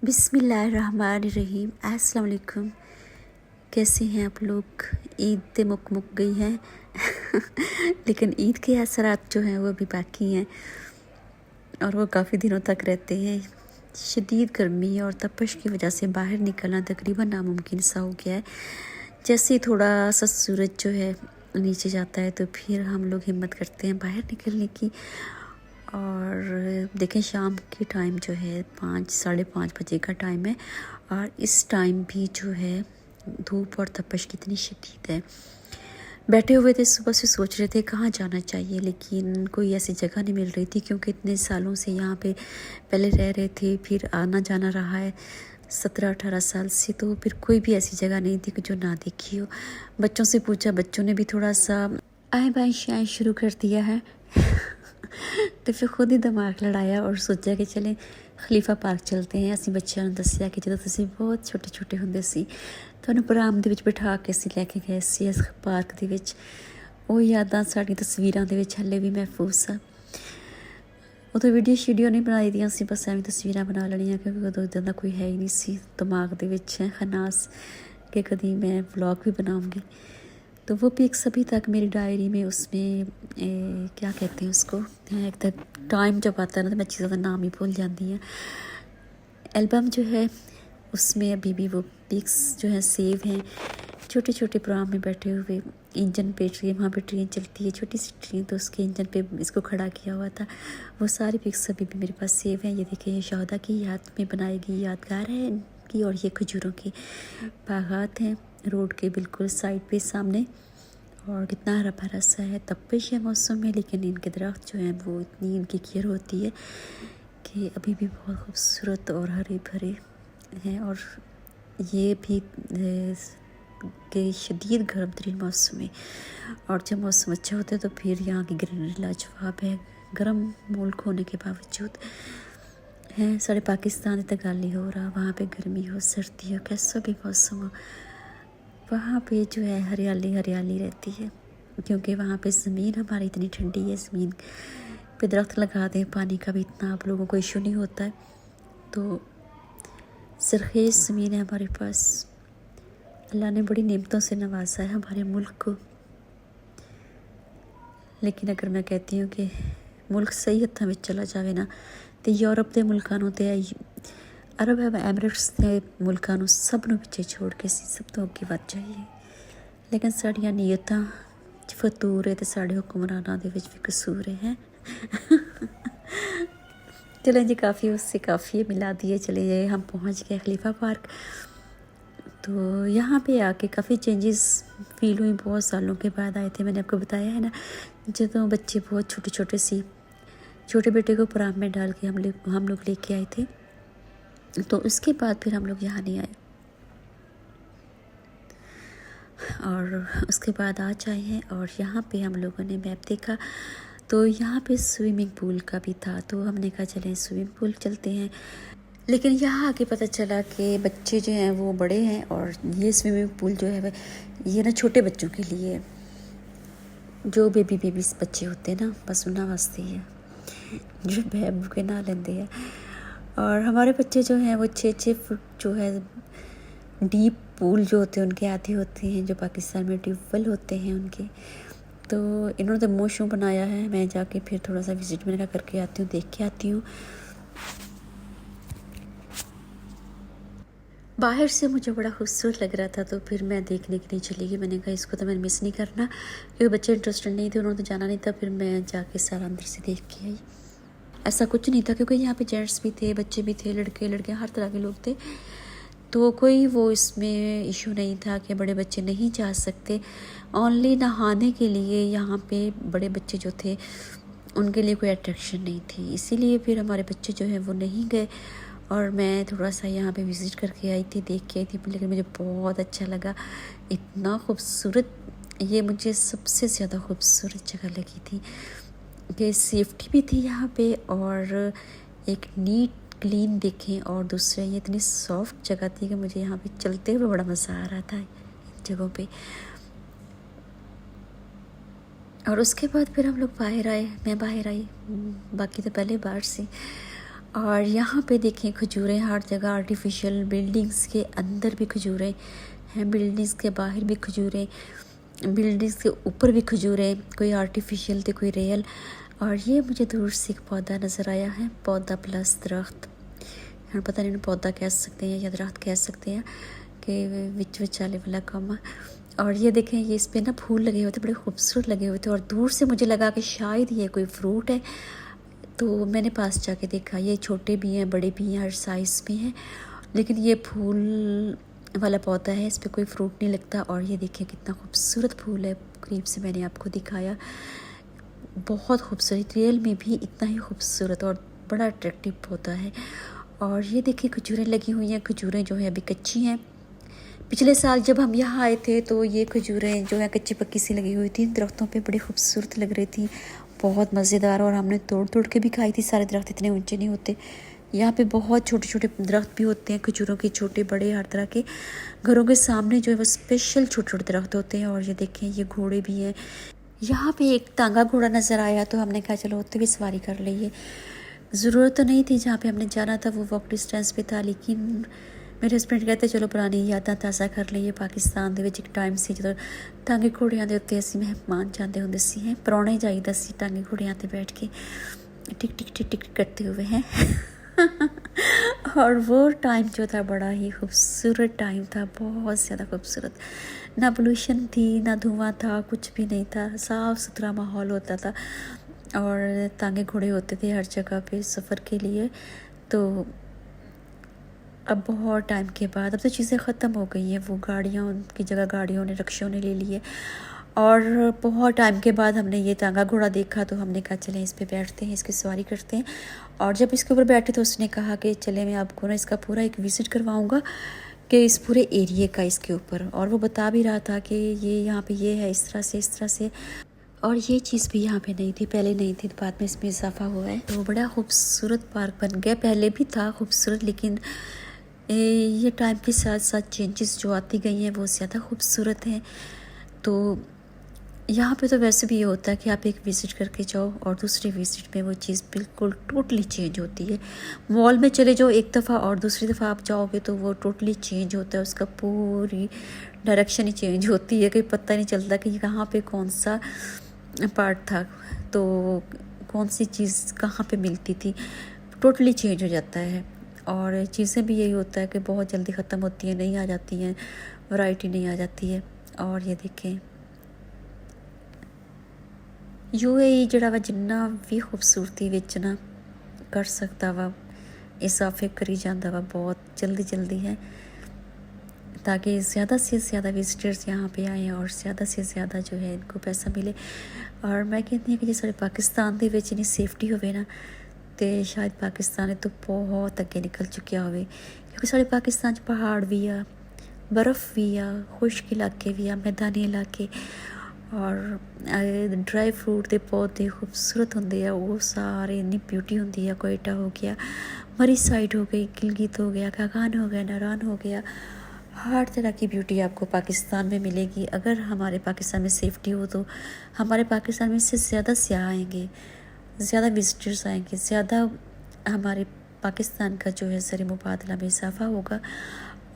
बिस्मिल्लाहिर्रहमानिर्रहीम। अस्सलाम वालेकुम। कैसे हैं आप लोग? ईद तो मुक गई है लेकिन ईद के असरात जो हैं वो अभी बाकी हैं और वो काफ़ी दिनों तक रहते हैं। शदीद गर्मी और तपश की वजह से बाहर निकलना तकरीबन नामुमकिन सा हो गया है। जैसे ही थोड़ा सा सूरज जो है नीचे जाता है तो फिर हम लोग हिम्मत करते हैं बाहर निकलने की। और देखें शाम की टाइम जो है 5 साढ़े 5 बजे का टाइम है और इस टाइम भी जो है धूप और तपश कितनी शदीद है। बैठे हुए थे, सुबह से सोच रहे थे कहाँ जाना चाहिए, लेकिन कोई ऐसी जगह नहीं मिल रही थी क्योंकि इतने सालों से यहाँ पे पहले रह रहे थे, फिर आना जाना रहा है 17-18 साल से, तो फिर कोई भी ऐसी जगह नहीं थी कि जो ना देखी हो। बच्चों से पूछा, बच्चों ने भी थोड़ा सा आए बाएँ शाएँ शुरू कर दिया है तो फिर खुद ही दिमाग लड़ाया और सोचा कि चलें खलीफा पार्क चलते हैं। ਅਸੀਂ ਬੱਚਿਆਂ ਨੂੰ ਦੱਸਿਆ ਕਿ ਜਦੋਂ ਤੁਸੀਂ ਬਹੁਤ ਛੋਟੇ ਛੋਟੇ ਹੁੰਦੇ ਸੀ ਤੁਹਾਨੂੰ ਪਰਾਮ ਦੇ ਵਿੱਚ ਬਿਠਾ ਕੇ ਅਸੀਂ ਲੈ ਕੇ ਗਏ ਸੀ ਇਸ ਪਾਰਕ ਦੇ ਵਿੱਚ। ਉਹ ਯਾਦਾਂ ਸਾਡੀ ਤਸਵੀਰਾਂ ਦੇ ਵਿੱਚ ਹਲੇ ਵੀ ਮਹਿਫੂਜ਼ ਆ। ਉਦੋਂ ਵੀਡੀਓ ਨਹੀਂ ਬਣਾਈ ਦੀਆਂ ਸੀ, ਬਸ ਐਵੇਂ ਤਸਵੀਰਾਂ ਬਣਾ ਲੈਣੀਆਂ ਕਿਉਂਕਿ ਉਦੋਂ ਇੱਦਾਂ ਦਾ ਕੋਈ ਹੈ ਹੀ ਨਹੀਂ ਸੀ ਦਿਮਾਗ ਦੇ ਵਿੱਚ ਖਨਾਸ कि कभी मैं व्लॉग भी बनाऊंगी। तो वो पिक्स अभी तक मेरी डायरी में उसमें क्या कहते हैं उसको, एक तक टाइम जब आता है ना तो मैं चीज़ों का नाम ही भूल जाती हैं। एल्बम जो है उसमें अभी भी वो पिक्स जो है सेव हैं। छोटे छोटे प्रोग्राम में बैठे हुए इंजन पे ट्रेन, वहाँ पे ट्रेन चलती है छोटी सी ट्रेन, तो उसके इंजन पे इसको खड़ा किया हुआ था। वो सारी पिक्स अभी भी मेरे पास सेव हैं। ये देखिए, ये शहदा की याद में बनाई गई यादगार है इनकी। और ये खजूरों के बागात हैं रोड के बिल्कुल साइड पे सामने, और कितना हरा भरा सा है। तपिश है मौसम में, लेकिन इनके दरख्त जो हैं वो इतनी इनकी केयर होती है कि अभी भी बहुत खूबसूरत और हरे भरे हैं। और ये भी के शदीद गर्म तरीन मौसम है, और जब मौसम अच्छा होता है तो फिर यहाँ की ग्रीनरी लाजवाब है। गर्म मुल्क होने के बावजूद है, साढ़े पाकिस्तान तक गाली हो रहा, वहाँ पे गर्मी हो सर्दी हो कैसा भी मौसम हो, वहाँ पे जो है हरियाली हरियाली रहती है क्योंकि वहाँ पे ज़मीन हमारी इतनी ठंडी है। ज़मीन पे दरख्त लगा दें, पानी का भी इतना आप लोगों को इशू नहीं होता है। तो सरखेज़ ज़मीन है हमारे पास। अल्लाह ने बड़ी नेमतों से नवाजा है हमारे मुल्क को। लेकिन अगर मैं कहती हूँ कि मुल्क सही हत्थों में चला जाए ना तो यूरोप के मुल्कों ते अरब एमरेट्स के मुल्कों सब नूं पिछे छोड़ के सब तो अगे वध जाइए। लेकिन साड़ियाँ नीयतां फतूर है तो साढ़े हुक्मरानां दे विच भी कसूर है चलें जी, काफ़ी उससे काफ़ी है, मिला दिए चले जाए। हम पहुँच गए खलीफा पार्क। तो यहाँ पे आके काफ़ी चेंजेस फील हुई। बहुत सालों के बाद आए थे, मैंने आपको बताया है ना, जो बच्चे बहुत छोटे छोटे सी, छोटे बेटे को पराम में डाल के हम लोग लेके आए थे। तो उसके बाद फिर हम लोग यहाँ नहीं आए और उसके बाद आज आए हैं। और यहाँ पे हम लोगों ने मैप देखा तो यहाँ पे स्विमिंग पूल का भी था, तो हमने कहा चलें स्विमिंग पूल चलते हैं। लेकिन यहाँ आके पता चला कि बच्चे जो हैं वो बड़े हैं और ये स्विमिंग पूल जो है ये ना छोटे बच्चों के लिए, जो बेबीज बच्चे होते हैं ना, बस उन्होंने वास्ते है जो बहबू के ना लेंदे हैं। और हमारे बच्चे जो हैं वो 6-6 फुट जो है डीप पूल जो होते हैं उनके आधे होते हैं, जो पाकिस्तान में ट्यूबवेल होते हैं उनके। तो इन्होंने तो मुँह शू बनाया है। मैं जाके फिर थोड़ा सा विज़िट मैंने कहा करके आती हूँ, देख के आती हूँ। बाहर से मुझे बड़ा खूबसूरत लग रहा था तो फिर मैं देखने के लिए चली गई। मैंने कहा इसको तो मैंने मिस नहीं करना क्योंकि बच्चे इंटरेस्टेड नहीं थे, उन्होंने तो जाना नहीं था। फिर मैं जाके सारा अंदर से देख के आई। ऐसा कुछ नहीं था क्योंकि यहाँ पे जेंट्स भी थे, बच्चे भी थे, लड़के लड़कियाँ हर तरह के लोग थे, तो कोई वो इसमें इशू नहीं था कि बड़े बच्चे नहीं जा सकते। ओनली नहाने के लिए यहाँ पे बड़े बच्चे जो थे उनके लिए कोई अट्रैक्शन नहीं थी, इसीलिए फिर हमारे बच्चे जो हैं वो नहीं गए। और मैं थोड़ा सा यहाँ पे विज़िट करके आई थी, देख के आई थी, लेकिन मुझे बहुत अच्छा लगा। इतना खूबसूरत, ये मुझे सबसे ज़्यादा खूबसूरत जगह लगी थी कि सेफ्टी भी थी यहाँ पे और एक नीट क्लीन देखें, और दूसरा ये इतनी सॉफ्ट जगह थी कि मुझे यहाँ पे चलते हुए बड़ा मज़ा आ रहा था इन जगहों पे। और उसके बाद फिर हम लोग बाहर आए, मैं बाहर आई, बाकी तो पहले बाहर से। और यहाँ पे देखें खजूरें हर जगह, आर्टिफिशियल बिल्डिंग्स के अंदर भी खजूरें हैं, बिल्डिंग्स के बाहर भी खजूरें, बिल्डिंग्स के ऊपर भी खजूरें, कोई आर्टिफिशियल तो कोई रियल। और ये मुझे दूर से एक पौधा नज़र आया है, पौधा प्लस दरख्त, हम पता नहीं पौधा कह सकते हैं या दरख्त कह सकते हैं कि विच विचाले वाला काम। और ये देखें, ये इस पर ना फूल लगे हुए थे, बड़े खूबसूरत लगे हुए थे, और दूर से मुझे लगा कि शायद ये कोई फ्रूट है, तो मैंने पास जाके देखा, ये छोटे भी हैं बड़े भी हैं, हर साइज़ में हैं, लेकिन ये फूल वाला पौधा है, इस पर कोई फ्रूट नहीं लगता। और ये देखिए कितना खूबसूरत फूल है, करीब से मैंने आपको दिखाया, बहुत खूबसूरत, रियल में भी इतना ही खूबसूरत और बड़ा अट्रैक्टिव पौधा है। और ये देखिए खजूरें लगी हुई हैं, खजूरें जो है अभी कच्ची हैं। पिछले साल जब हम यहाँ आए थे तो ये खजूरें जो है कच्ची पक्की सी लगी हुई थी दरख्तों पे, बड़ी खूबसूरत लग रही थी, बहुत मज़ेदार, और हमने तोड़ तोड़ के भी खाई थी। सारे दरख्त इतने ऊंचे नहीं होते, यहाँ पे बहुत छोटे छोटे दरख्त भी होते हैं खजूरों के, छोटे बड़े हर तरह के। घरों के सामने जो है वो स्पेशल छोटे छोटे दरख्त होते हैं। और ये देखें, ये घोड़े भी हैं। यहाँ पे एक टांगा घोड़ा नज़र आया तो हमने कहा चलो उससे भी सवारी कर लीजिए। ज़रूरत तो नहीं थी, जहाँ पे हमने जाना था वो वॉक डिस्टेंस पे था, लेकिन मेरे हस्बैंड कहते चलो पुरानी यादां ताज़ा कर लईए। पाकिस्तान दे विच एक टाइम से जो टांगे घोड़ियां दे उत्ते असीं मेहमान जाते होंदे सी, हैं परौणे जाईदा सी टांगे घोड़ियां ते बैठ के टिक टिक टिक टिक करते हुए हैं और वो टाइम जो था बड़ा ही खूबसूरत टाइम था, बहुत ज़्यादा खूबसूरत। ना पोल्यूशन थी, ना धुआं था, कुछ भी नहीं था, साफ़ सुथरा माहौल होता था, और टांगे घोड़े होते थे हर जगह पे सफ़र के लिए। तो अब बहुत टाइम के बाद अब तो चीज़ें ख़त्म हो गई हैं, वो गाड़ियों की जगह गाड़ियों ने, रिक्शों ने ले लिए। और बहुत टाइम के बाद हमने ये टांगा घोड़ा देखा तो हमने कहा चलें इस पे बैठते हैं, इसकी सवारी करते हैं। और जब इसके ऊपर बैठे तो उसने कहा कि चले मैं आपको ना इसका पूरा एक विज़िट करवाऊँगा कि इस पूरे एरिए का इसके ऊपर। और वो बता भी रहा था कि ये यहाँ पे ये है इस तरह से, और ये चीज़ भी यहाँ पे नहीं थी, पहले नहीं थी, बाद में इसमें इजाफा हुआ है। तो बड़ा खूबसूरत पार्क बन गया, पहले भी था खूबसूरत, लेकिन ये टाइम के साथ साथ चेंजेस जो आती गई हैं वो ज़्यादा खूबसूरत हैं। तो यहाँ पे तो वैसे भी ये होता है कि आप एक विज़िट करके जाओ और दूसरी विज़िट में वो चीज़ बिल्कुल टोटली चेंज होती है। मॉल में चले जाओ एक दफ़ा और दूसरी दफ़ा आप जाओगे तो वो टोटली चेंज होता है, उसका पूरी डायरेक्शन ही चेंज होती है, कहीं पता नहीं चलता कि कहाँ पे कौन सा पार्ट था, तो कौन सी चीज़ कहाँ पे मिलती थी, टोटली चेंज हो जाता है। और चीज़ें भी यही होता है कि बहुत जल्दी ख़त्म होती हैं, नहीं आ जाती हैं, वैरायटी नहीं आ जाती है। और ये देखें यूएई जड़ा वा जिन्ना भी खूबसूरती विच ना कर सकता वा, इजाफे करी जाता वा बहुत जल्दी है, ताकि ज़्यादा से ज़्यादा विजिटर्स यहाँ पे आएँ और ज़्यादा से ज़्यादा जो है इनको पैसा मिले। और मैं कहती हूँ कि जो सारे पाकिस्तान दे विच इन्नी सेफ्टी होवे ना, तो शायद पाकिस्तान तो बहुत अगे निकल चुकिया होवे, क्योंकि सारे पाकिस्तान पहाड़ भी आ, बर्फ़ भी आ, खुश्क इलाके भी आ, मैदानी इलाके, और ड्राई फ्रूट के पौधे खूबसूरत होंगे, वो सारे इन्नी ब्यूटी होंगी है। कोयटा हो गया, मरी साइड हो गई, गिलगित हो गया, कागान हो गया, नारान हो गया, हर तरह की ब्यूटी आपको पाकिस्तान में मिलेगी। अगर हमारे पाकिस्तान में सेफ्टी हो तो हमारे पाकिस्तान में इससे ज़्यादा सयाह आएंगे, ज़्यादा विजिटर्स आएंगे, ज़्यादा हमारे पाकिस्तान का जो है ज़र मुबादला में इजाफा होगा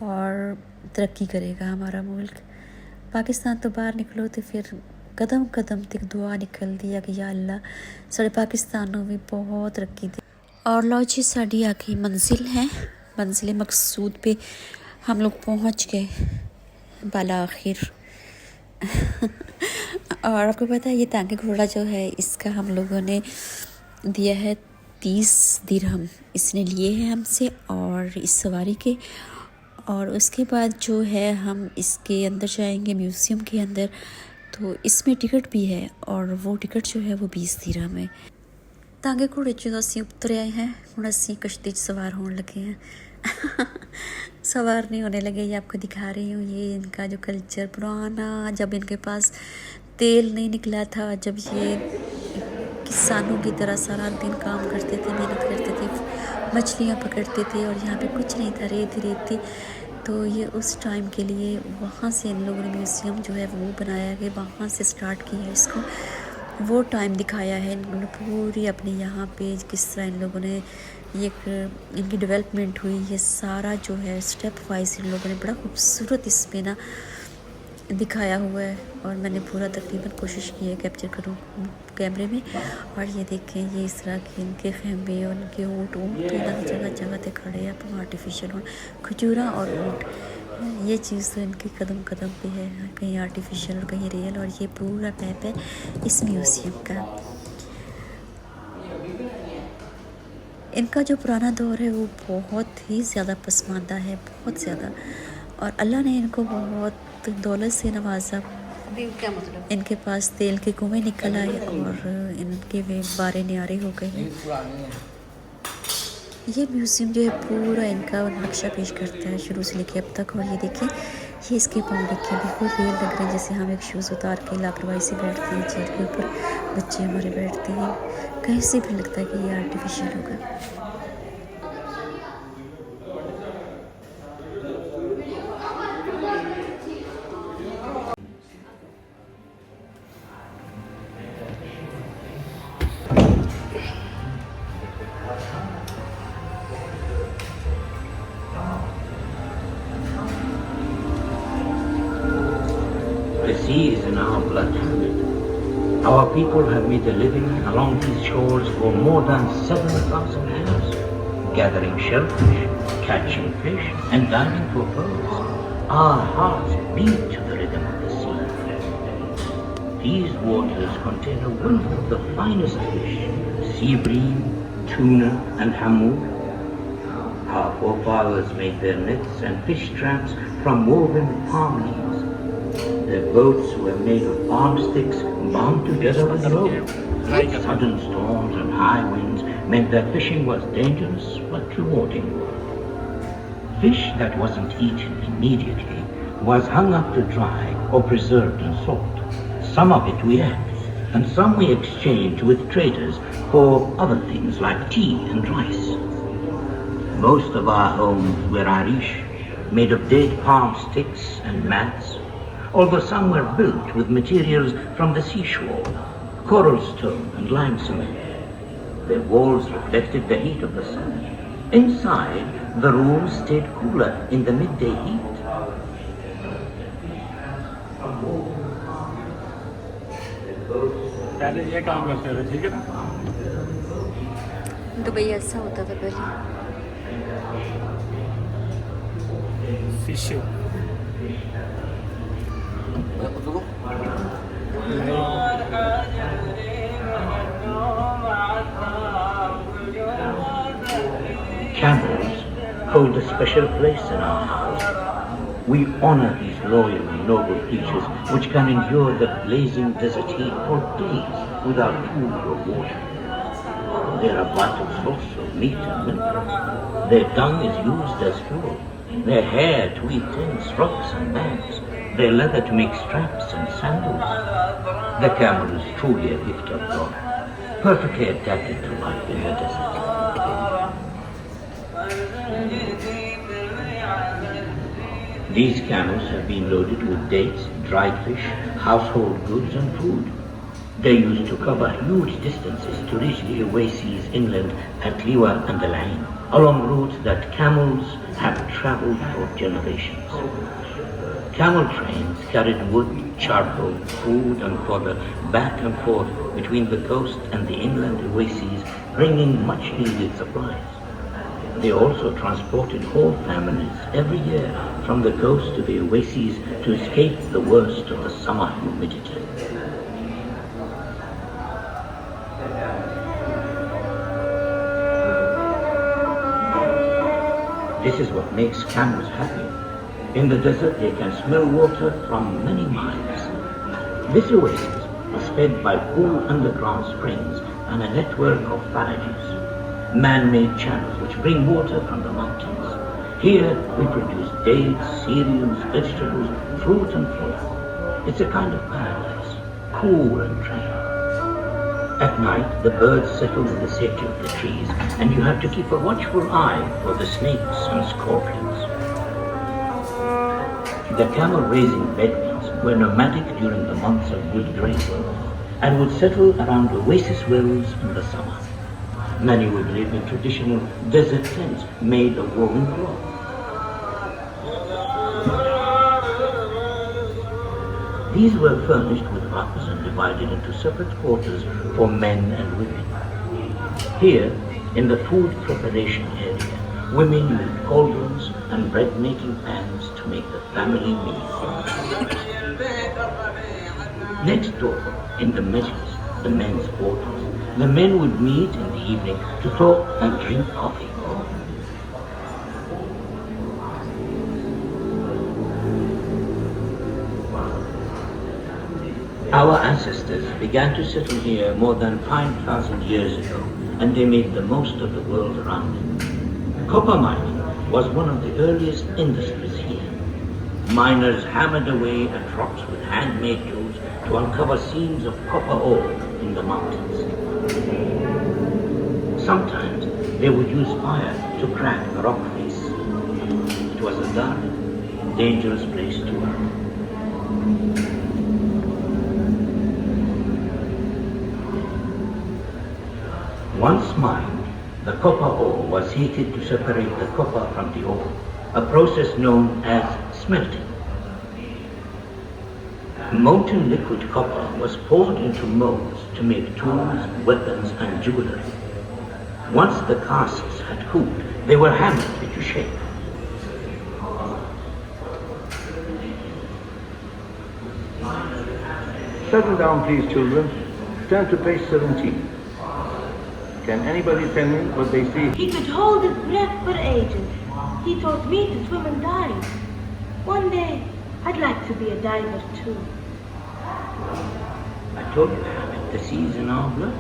और तरक्की करेगा हमारा मुल्क। पाकिस्तान तो बाहर निकलो तो फिर कदम कदम तक दुआ निकल दिया कि या अल्लाह साढ़े पाकिस्तान में भी बहुत तरक्की दे। और लो जी साड़ी आखिरी मंजिल है, मंजिल मकसूद पे हम लोग पहुँच गए बाला आखिर और आपको पता है ये टांगे घोड़ा जो है इसका हम लोगों ने दिया है 30 दिरहम, इसने लिए हैं हमसे और इस सवारी के। और उसके बाद जो है हम इसके अंदर जाएंगे म्यूज़ियम के अंदर, तो इसमें टिकट भी है और वो टिकट जो है वो 20 दिरहम है। टांगे घोड़े जो असी उतर आए हैं, हुण असी कश्ती सवार होने लगे हैं सवार नहीं होने लगे, ये आपको दिखा रही हूँ। ये इनका जो कल्चर पुराना, जब इनके पास तेल नहीं निकला था, जब ये किसानों की तरह सारा दिन काम करते थे, मेहनत करते थे, मछलियाँ पकड़ते थे और यहाँ पे कुछ नहीं था, रेत ही रेत थी। तो ये उस टाइम के लिए वहाँ से इन लोगों ने म्यूज़ियम जो है वो बनाया है, वहाँ से स्टार्ट किया है इसको, वो टाइम दिखाया है इन लोगों ने पूरी अपने यहाँ पे किस तरह इन लोगों ने ये एक इनकी डेवलपमेंट हुई, ये सारा जो है स्टेप वाइज इन लोगों ने बड़ा खूबसूरत इसमें ना दिखाया हुआ है। और मैंने पूरा तकरीबन कोशिश की है कैप्चर करूँ कैमरे में। और ये देखें, ये इस तरह के इनके खेमे और इनके ऊँट के ना जगह जगह पे खड़े हैं, तो आर्टिफिशियल ऊँट, खजूरा और ऊँट, ये चीज़ तो इनकी कदम कदम पे है, कहीं आर्टिफिशियल और कहीं रियल। और ये पूरा मैप है इस म्यूज़ियम का। इनका जो पुराना दौर है वो बहुत ही ज़्यादा पसमानदा है, बहुत ज़्यादा। और अल्लाह ने इनको बहुत दौलत से नवाजा। क्या मतलब? इनके पास तेल के कुएँ निकल आए और इनके वे बारे न्यारे हो गए हैं। ये म्यूज़ियम जो है पूरा इनका नक्शा पेश करता है शुरू से लेके अब तक। और ये देखिए, ये इसके पाँव देखिए बिल्कुल रियल लग रहे हैं, जैसे हम एक शूज़ उतार के लापरवाही से बैठते हैं चेयर के ऊपर, बच्चे हमारे बैठते हैं, कहीं से भी लगता है कि ये आर्टिफिशियल होगा। The sea is in our blood. Our people have made a living along these shores for more than 7,000 years, gathering shellfish, catching fish, and diving for pearls. Our hearts beat to the rhythm of the sea. These waters contain a wealth of the finest fish, sea bream, tuna, and hammoud. Our forefathers made their nets and fish traps from woven palm leaves. Their boats were made of palm sticks bound together with rope. Sudden storms and high winds meant that fishing was dangerous but rewarding. Fish that wasn't eaten immediately was hung up to dry or preserved in salt. Some of it we ate, and some we exchanged with traders for other things like tea and rice. Most of our homes were Irish, made of dead palm sticks and mats, although some were built with materials from the seashore, coral stone and limestone. Their walls reflected the heat of the sun. Inside, the rooms stayed cooler in the midday heat. पहले ये काम करते थे, ठीक है ना? Dubai ऐसा होता था पहले। Fish Camels hold a special place in our house. We honor these loyal and noble creatures which can endure the blazing desert heat for days without food or water. They are a vital source of meat and milk. Their dung is used as fuel. Their hair to weave tents, rugs and bags. Their leather to make straps and sandals. The camel is truly a gift of God, perfectly adapted to life in the desert. These camels have been loaded with dates, dried fish, household goods and food. They used to cover huge distances to reach the oases inland at Liwa and Al Ain, along routes that camels have traveled for generations. Camel trains carried wood, charcoal, food and fodder back and forth between the coast and the inland oases, bringing much needed supplies. They also transported whole families every year from the coast to the oases to escape the worst of the summer humidity. This is what makes camels happy. In the desert, they can smell water from many miles. This oasis is fed by cool underground springs and a network of barrages, man-made channels which bring water from the mountains. Here we produce dates, cereals, vegetables, fruit and flour. It's a kind of paradise, cool and dry. At night, the birds settle in the shade of the trees, and you have to keep a watchful eye for the snakes and scorpions. The camel-raising Bedouins were nomadic during the months of good grazing and would settle around oasis wells in the summer. Many would live in traditional desert tents made of woven cloth. These were furnished with huts and divided into separate quarters for men and women. Here, in the food preparation area, women used cauldrons and bread-making pans to make the family meal. Next door, in the majlis, the men's quarters, the men would meet in the evening to talk and drink coffee. Our ancestors began to settle here more than 5,000 years ago, and they made the most of the world around them. Copper mining was one of the earliest industries here. Miners hammered away at rocks with handmade tools to uncover seams of copper ore in the mountains. Sometimes they would use fire to crack the rock face. It was a dark, dangerous place to work. Once mined, the copper ore was heated to separate the copper from the ore, a process known as smelting. Molten liquid copper was poured into molds to make tools, weapons, and jewelry. Once the casts had cooled, they were hammered into shape. Settle down, please, children. Turn to page 17. Can anybody tell me what they see? He could hold his breath for ages. He taught me to swim and dive. One day, I'd like to be a diver too. I told you, Hamid, the sea is in our blood.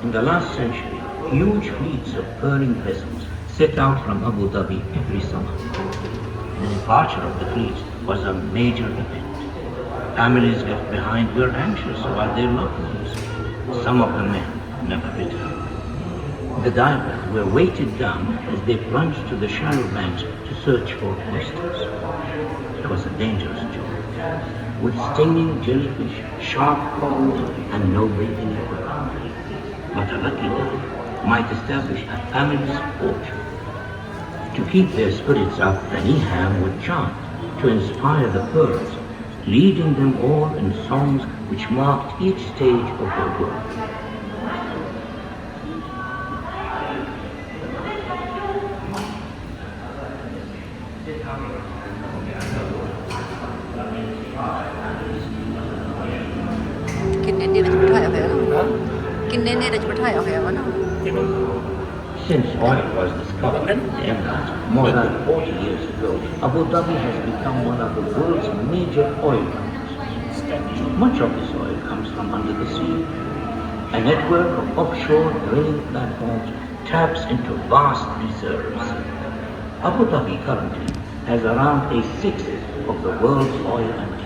In the last century, huge fleets of pearling vessels set out from Abu Dhabi every summer. The departure of the fleet was a major event. Families left behind were anxious about their loved ones. Some of the men never returned. The divers were weighted down as they plunged to the shallow banks to search for oysters. It was a dangerous job, with stinging jellyfish, sharp corals, and no breathing equipment. But a lucky diver might establish a family's fortune. To keep their spirits up, the Niham would chant to inspire the pearls, leading them all in songs which marked each stage of their work. Since oil was discovered in the Emirates more than 40 years ago, Abu Dhabi has become one of the world's major oil countries. Much of this oil comes from under the sea. A network of offshore drilling platforms taps into vast reserves. Abu Dhabi currently has around a sixth of the world's oil and gas.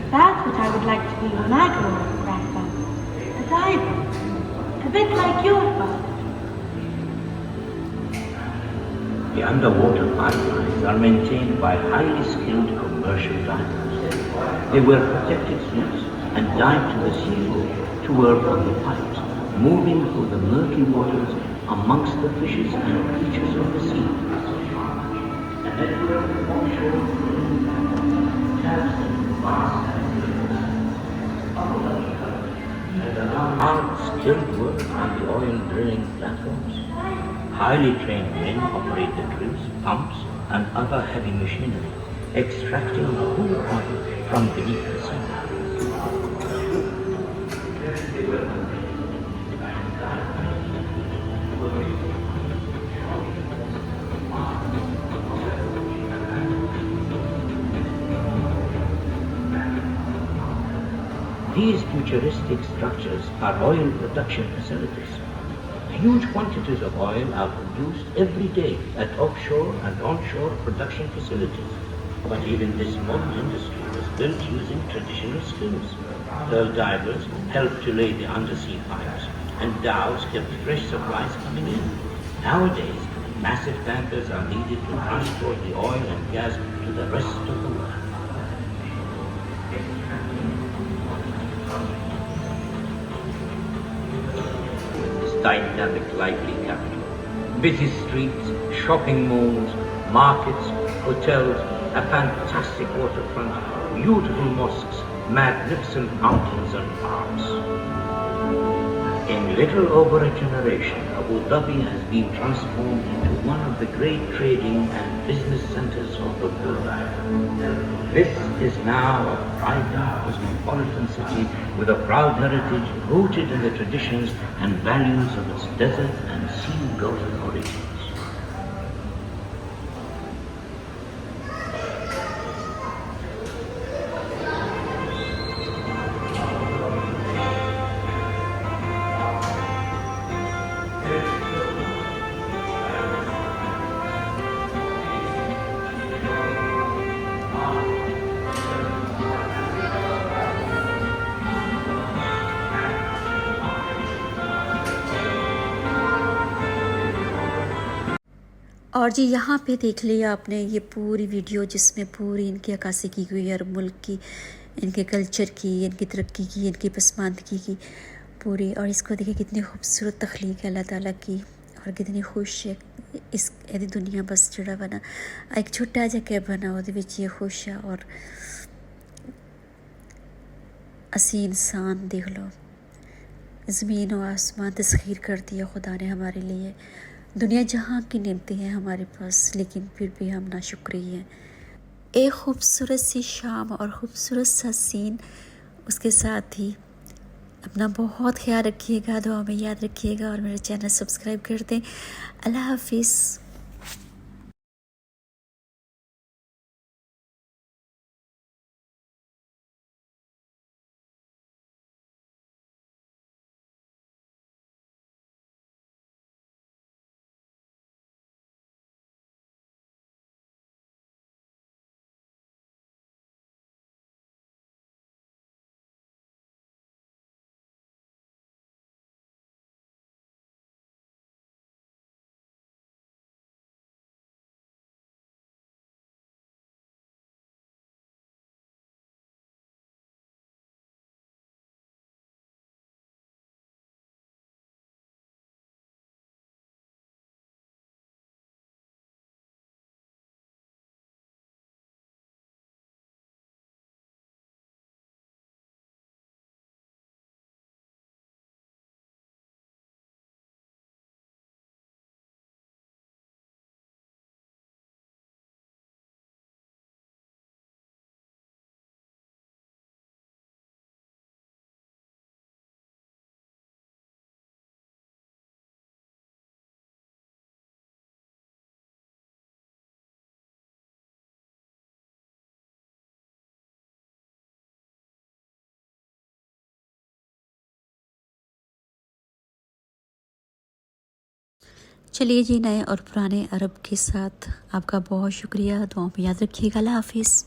That's what I would like to be when I grow up, Grandpa. A diver. A bit like your father. The underwater pipelines are maintained by highly skilled commercial divers. They wear protective suits and dive to the seafloor to work on the pipes, moving through the murky waters amongst the fishes and creatures of the sea. A network of offshore taps into vast hard, skilled work on the oil drilling platforms. Highly trained men operate the drills, pumps, and other heavy machinery, extracting crude oil from beneath the sea. These futuristic structures are oil production facilities. Huge quantities of oil are produced every day at offshore and onshore production facilities. But even this modern industry was built using traditional skills. Pearl divers helped to lay the undersea pipes, and dhows kept fresh supplies coming in. Nowadays, Massive tankers are needed to transport the oil and gas to the rest of the world. This dynamic, lively capital. Busy streets, shopping malls, markets, hotels, a fantastic waterfront, beautiful mosques, magnificent mountains and parks. In little over a generation, Abu Dhabi has been transformed into one of the great trading and business centers of the world. This is now a vibrant cosmopolitan city with a proud heritage rooted in the traditions and values of its desert and sea-golden origins. और जी यहाँ पे देख लिया आपने ये पूरी video जिसमें पूरी इनकी अक्कासी की हुई है, और मुल्क की, इनके कल्चर की, इनकी तरक्की की, इनकी पसमानदगी की पूरी। और इसको देखिए कितनी खूबसूरत तख्लीक है अल्लाह ताला की, और कितनी खुश है इस दुनिया बस जड़ा बना एक छोटा जा कैब बना वो ये खुश है। और असी इंसान देख लो, ज़मीन और आसमान तस्खीर कर दिया खुदा ने हमारे लिए। दुनिया जहाँ की नेमतें हैं हमारे पास, लेकिन फिर भी हम नाशुक्री हैं। एक ख़ूबसूरत सी शाम और ख़ूबसूरत सा सीन, उसके साथ ही अपना बहुत ख्याल रखिएगा, दुआ में याद रखिएगा, और मेरा चैनल सब्सक्राइब कर दें। अल्लाह हाफिज़। चलिए जी, नए और पुराने अरब के साथ आपका बहुत शुक्रिया। दुआ में याद रखिएगा। अल्लाह हाफिज़।